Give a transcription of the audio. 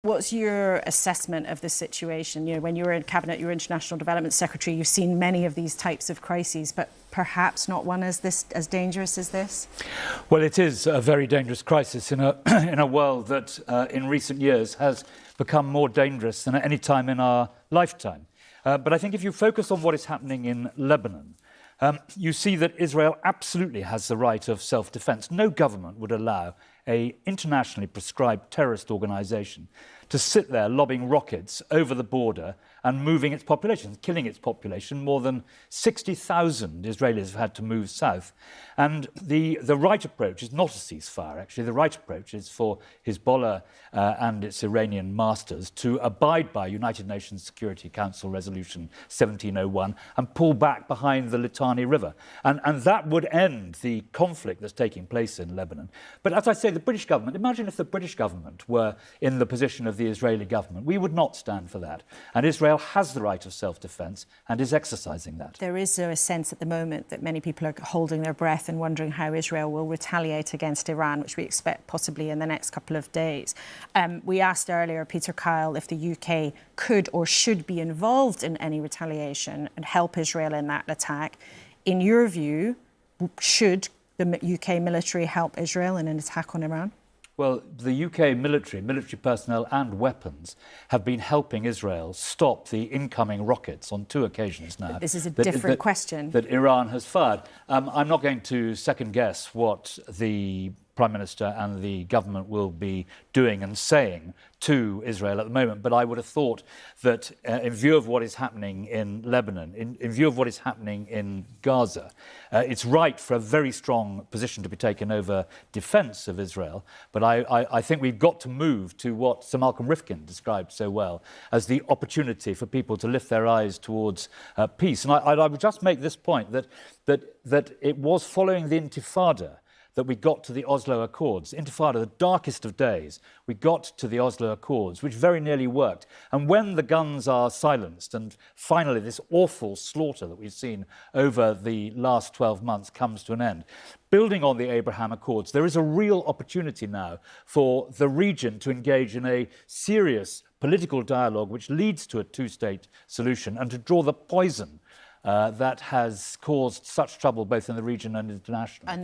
What's your assessment of the situation? You know, when you were in Cabinet, you were International Development Secretary, you've seen many of these types of crises, but perhaps not one as dangerous as this? Well, it is a very dangerous crisis in a in a world that in recent years has become more dangerous than at any time in our lifetime. But I think if you focus on what is happening in Lebanon, you see that Israel absolutely has the right of self-defense. No government would allow an internationally prescribed terrorist organization to sit there lobbing rockets over the border and moving its population, killing its population. More than 60,000 Israelis have had to move south. And the right approach is not a ceasefire, actually. The right approach is for Hezbollah and its Iranian masters to abide by United Nations Security Council Resolution 1701 and pull back behind the Litani River. And that would end the conflict that's taking place in Lebanon. But as I say, the British government, imagine if the British government were in the position of the Israeli government. We would not stand for that. And Israel has the right of self-defense and is exercising that. There is a sense at the moment that many people are holding their breath and wondering how Israel will retaliate against Iran, which we expect possibly in the next couple of days. We asked earlier, Peter Kyle, if the UK could or should be involved in any retaliation and help Israel in that attack. In your view, should the UK military help Israel in an attack on Iran? Well, the UK military personnel and weapons have been helping Israel stop the incoming rockets on 2 occasions now. But this is a different question. That Iran has fired. I'm not going to second guess what the Prime Minister and the government will be doing and saying to Israel at the moment. But I would have thought that in view of what is happening in Lebanon, in view of what is happening in Gaza, it's right for a very strong position to be taken over defence of Israel. But I think we've got to move to what Sir Malcolm Rifkin described so well as the opportunity for people to lift their eyes towards peace. And I would just make this point that it was following the Intifada that we got to the Oslo Accords. Intifada, the darkest of days, we got to the Oslo Accords, which very nearly worked. And when the guns are silenced and finally this awful slaughter that we've seen over the last 12 months comes to an end, building on the Abraham Accords, there is a real opportunity now for the region to engage in a serious political dialogue which leads to a 2-state solution and to draw the poison that has caused such trouble both in the region and internationally.